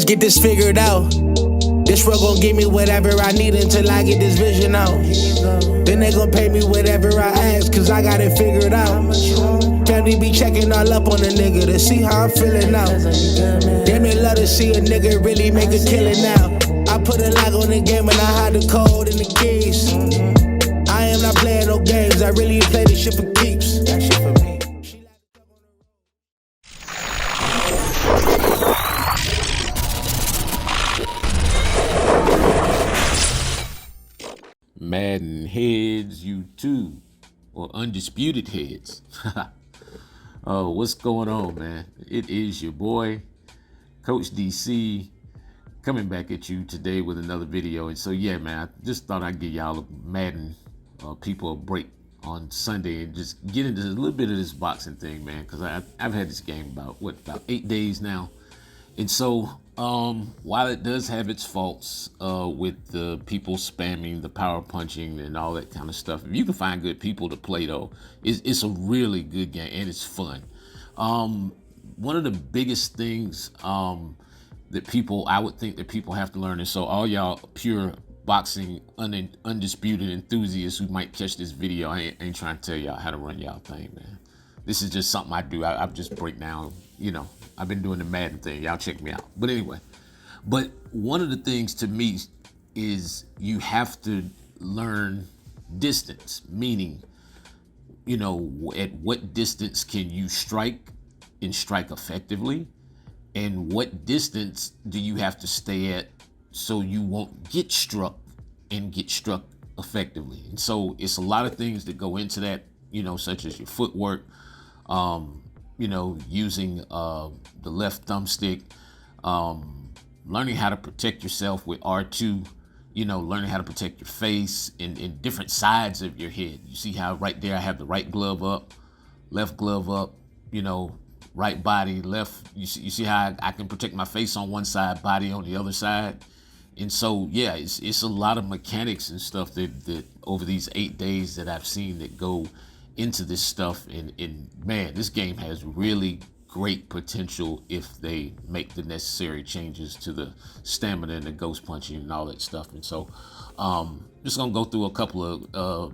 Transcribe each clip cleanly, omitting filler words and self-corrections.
get this figured out. This world gon' give me whatever I need until I get this vision out. Then they gon' pay me whatever I ask, cause I got it figured out. Family be checking all up on a nigga to see how I'm feeling now. Damn, they love to see a nigga really make a killing now. I put a lock on the game and I hide the code and the keys. I am not playing no games, I really play this shit for keeps. That shit for me. MaddenHeadz YouTube, or Undisputed Heads. Oh, what's going on, man? It is your boy, Coach DC, coming back at you today with another video. And so, yeah, man, I just thought I'd give y'all Madden people a break on Sunday and just get into a little bit of this boxing thing, man, because I've had this game about 8 days now. And so, while it does have its faults with the people spamming, the power punching, and all that kind of stuff, if you can find good people to play, though, it's a really good game and it's fun. One of the biggest things that I would think that people have to learn, and so all y'all pure boxing undisputed enthusiasts who might catch this video, I ain't trying to tell y'all how to run y'all thing, man. This is just something I do. I just break down, you know, I've been doing the Madden thing. Y'all check me out. But anyway, one of the things to me is you have to learn distance, meaning, you know, at what distance can you strike and strike effectively, and what distance do you have to stay at so you won't get struck and get struck effectively. And so it's a lot of things that go into that, you know, such as your footwork, you know, using the left thumbstick, learning how to protect yourself with R2, you know, learning how to protect your face in different sides of your head. You see how right there I have the right glove up, left glove up, you know, right body, left. You see how I can protect my face on one side, body on the other side. And so, yeah, it's a lot of mechanics and stuff that over these 8 days that I've seen that go into this stuff. And man, this game has really great potential if they make the necessary changes to the stamina and the ghost punching and all that stuff. And so, just gonna go through a couple of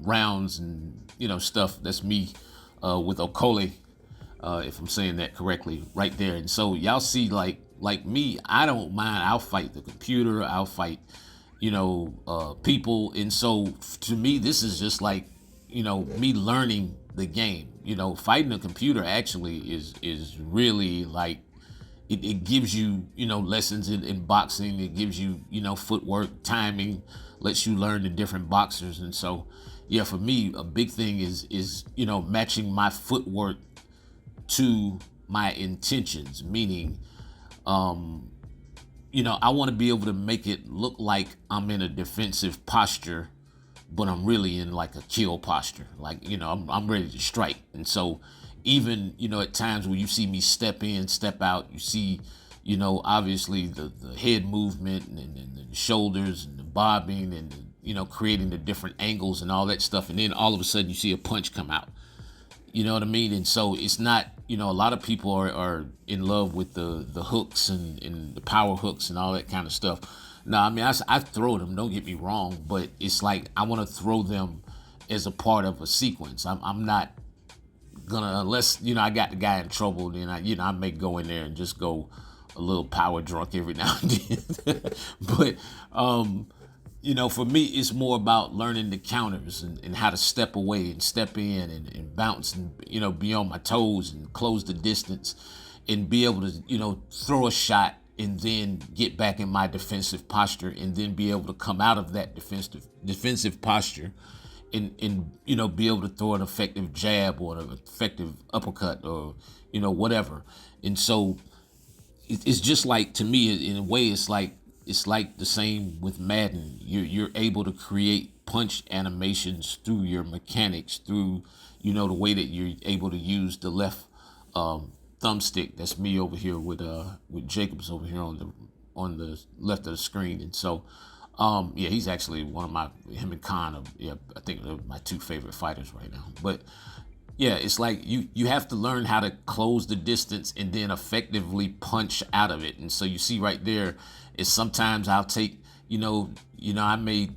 rounds and, you know, stuff. That's me with Okole, if I'm saying that correctly, right there. And so y'all see, like me, I don't mind. I'll fight the computer. I'll fight, you know, people. And so to me, this is just like, you know, me learning the game. You know, fighting a computer actually is really like, it gives you, you know, lessons in boxing. It gives you, you know, footwork, timing, lets you learn the different boxers. And so, yeah, for me, a big thing is, you know, matching my footwork to my intentions, meaning, you know, I want to be able to make it look like I'm in a defensive posture, but I'm really in like a kill posture. Like, you know, I'm ready to strike. And so even, you know, at times when you see me step in, step out, you see, you know, obviously the head movement and the shoulders and the bobbing and, you know, creating the different angles and all that stuff. And then all of a sudden you see a punch come out. You know what I mean? And so it's not, you know, a lot of people are in love with the hooks and the power hooks and all that kind of stuff. No, I mean, I throw them, don't get me wrong, but it's like I want to throw them as a part of a sequence. I'm not gonna, unless, you know, I got the guy in trouble, then I may go in there and just go a little power drunk every now and then. But, you know, for me, it's more about learning the counters and how to step away and step in and bounce and, you know, be on my toes and close the distance and be able to, you know, throw a shot and then get back in my defensive posture and then be able to come out of that defensive posture and you know, be able to throw an effective jab or an effective uppercut or, you know, whatever. And so it's just like, to me, in a way, it's like the same with Madden. You're able to create punch animations through your mechanics, through, you know, the way that you're able to use the left thumbstick. That's me over here with Jacobs over here on the left of the screen. And so yeah, he's actually him and Khan are, yeah, I think they're my two favorite fighters right now. But yeah, it's like you have to learn how to close the distance and then effectively punch out of it. And so you see right there is sometimes I'll take, I may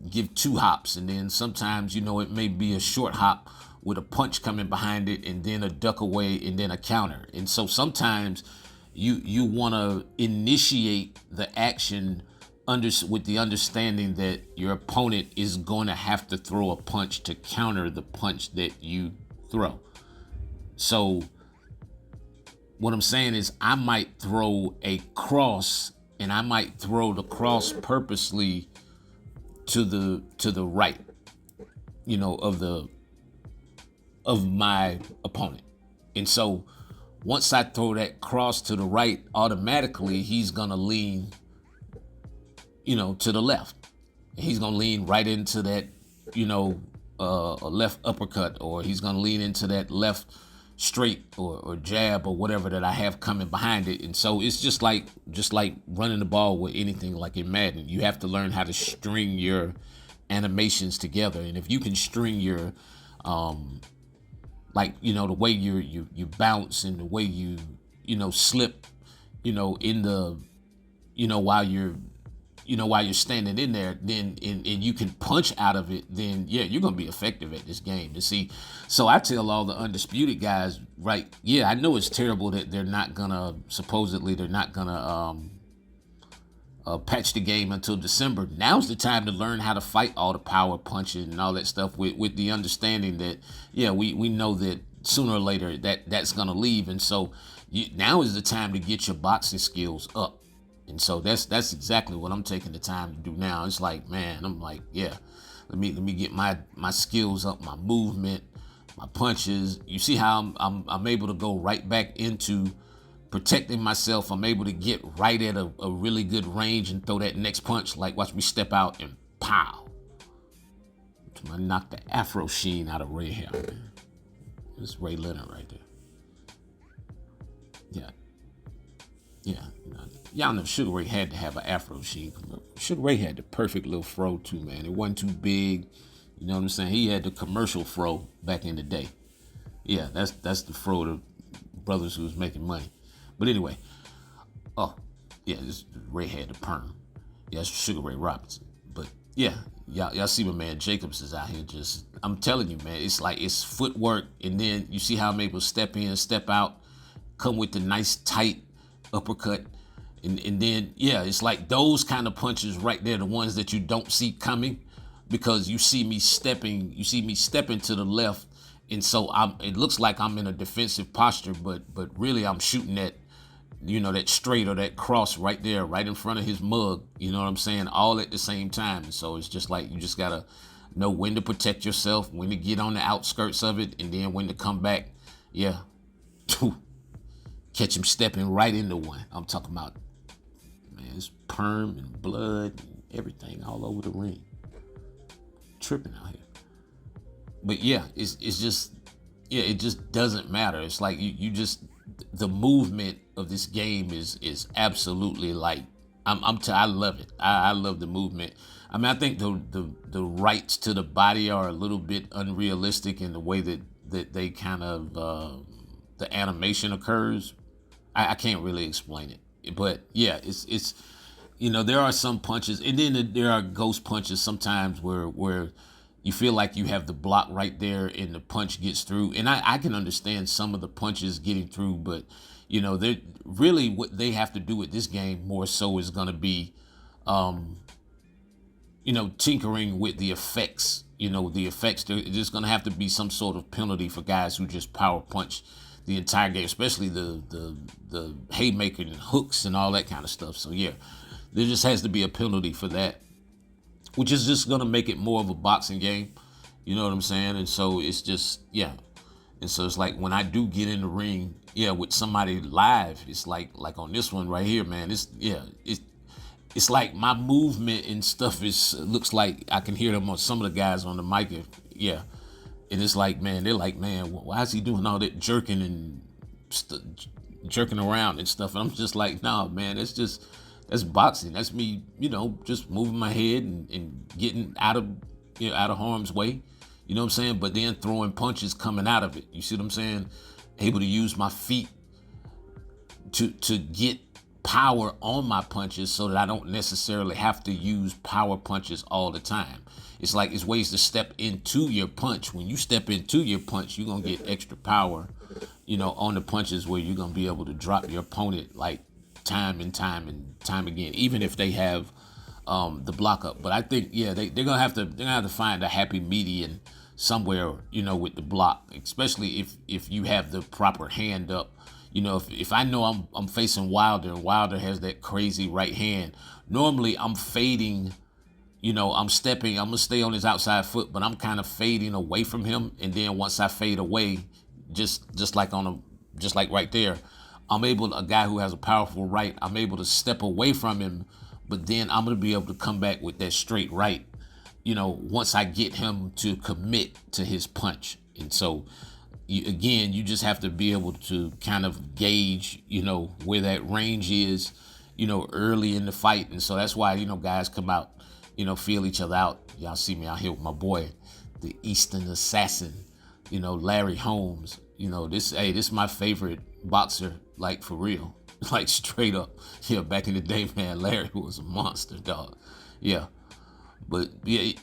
give 2 hops, and then sometimes, it may be a short hop with a punch coming behind it, and then a duck away, and then a counter. And so sometimes you want to initiate the action with the understanding that your opponent is going to have to throw a punch to counter the punch that you throw. So what I'm saying is I might throw a cross, and I might throw the cross purposely to the right, of my opponent. And so once I throw that cross to the right, automatically he's gonna lean, to the left. He's gonna lean right into that, a left uppercut, or he's gonna lean into that left straight or jab or whatever that I have coming behind it. And so it's just like running the ball with anything like in Madden. You have to learn how to string your animations together. And if you can string your the way you bounce, and the way you slip, in the, while you're standing in there, then and you can punch out of it, then yeah, you're gonna be effective at this game. You see, so I tell all the undisputed guys, right? Yeah, I know it's terrible that they're not gonna patch the game until December. Now's the time to learn how to fight all the power punching and all that stuff, with the understanding that, yeah, we know that sooner or later that's gonna leave. And so now is the time to get your boxing skills up. And so that's exactly what I'm taking the time to do now. It's like, man, I'm like, yeah, let me get my skills up, my movement, my punches. You see how I'm able to go right back into protecting myself. I'm able to get right at a really good range and throw that next punch. Like, watch me step out and pow. I knocked the afro sheen out of Ray hair, man. It's Ray Leonard right there. Yeah. Yeah. Y'all know Sugar Ray had to have an afro sheen. Sugar Ray had the perfect little fro too, man. It wasn't too big. You know what I'm saying? He had the commercial fro back in the day. Yeah, that's the fro of the brothers who was making money. But anyway, oh, yeah, this Ray had the perm. Yeah, that's Sugar Ray Robinson. But yeah, y'all see my man Jacobs is out here just, I'm telling you, man, it's like, it's footwork. And then you see how I'm able to step in, step out, come with the nice tight uppercut. And then, yeah, it's like those kind of punches right there, the ones that you don't see coming, because you see me stepping to the left. And so it looks like I'm in a defensive posture, but really I'm shooting that, that straight or that cross right there, right in front of his mug. You know what I'm saying? All at the same time. And so it's just like, you just gotta know when to protect yourself, when to get on the outskirts of it, and then when to come back. Yeah. Catch him stepping right into one. I'm talking about, man, it's perm and blood and everything all over the ring. Tripping out here. But yeah, it's just, yeah, it just doesn't matter. It's like you just, the movement of this game is absolutely like, I love it. I love the movement. I mean, I think the rights to the body are a little bit unrealistic in the way that they kind of, the animation occurs. I can't really explain it, but yeah, it's there are some punches, and then there are ghost punches sometimes where you feel like you have the block right there and the punch gets through. And I can understand some of the punches getting through, but they're really, what they have to do with this game more so is going to be, tinkering with the effects. There's going to have to be some sort of penalty for guys who just power punch the entire game, especially the haymaker and hooks and all that kind of stuff. So yeah, there just has to be a penalty for that, which is just gonna make it more of a boxing game. You know what I'm saying? And so it's just, yeah. And so it's like when I do get in the ring, yeah, with somebody live, it's like on this one right here, man. It's like my movement and stuff looks like I can hear them on some of the guys on the mic. Yeah. And it's like, man, they're like, man, why is he doing all that jerking and jerking around and stuff? And I'm just like, nah, man, that's boxing. That's me, just moving my head and getting out of harm's way. You know what I'm saying? But then throwing punches coming out of it. You see what I'm saying? Able to use my feet to get power on my punches so that I don't necessarily have to use power punches all the time. It's like it's ways to step into your punch. When you step into your punch, you're going to get extra power, you know, on the punches where you're going to be able to drop your opponent like time and time again, even if they have the block up. But I think, yeah, they're gonna have to find a happy median somewhere, you know, with the block, especially if you have the proper hand up. You know, if I know I'm facing Wilder and Wilder has that crazy right hand, normally I'm fading, you know, I'm gonna stay on his outside foot, but I'm kind of fading away from him. And then once I fade away, just like right there, a guy who has a powerful right, I'm able to step away from him, but then I'm going to be able to come back with that straight right, you know, once I get him to commit to his punch. And so, you just have to be able to kind of gauge, you know, where that range is, you know, early in the fight. And so that's why, you know, guys come out, you know, feel each other out. Y'all see me out here with my boy, the Eastern Assassin, you know, Larry Holmes. You know, this is my favorite boxer, like for real, like straight up. Yeah, back in the day, man, Larry was a monster, dog. Yeah. But yeah,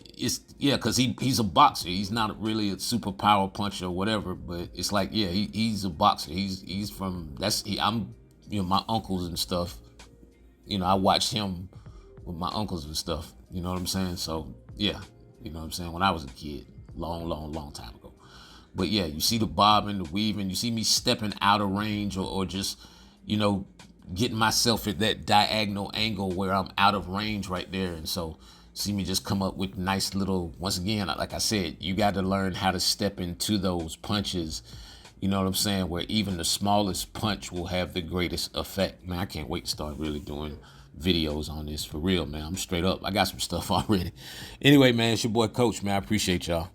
because he's a boxer. He's not really a super power puncher or whatever. But it's like, yeah, he's a boxer. I'm, you know, my uncles and stuff. You know, I watched him with my uncles and stuff. You know what I'm saying? So yeah, you know what I'm saying. When I was a kid, long time ago. But yeah, you see the bobbing, the weaving. You see me stepping out of range or just, you know, getting myself at that diagonal angle where I'm out of range right there. And so see me just come up with nice little, once again, like I said, you got to learn how to step into those punches, you know what I'm saying, where even the smallest punch will have the greatest effect. Man, I can't wait to start really doing videos on this for real, man. I'm straight up. I got some stuff already. Anyway, man, it's your boy Coach, man. I appreciate y'all.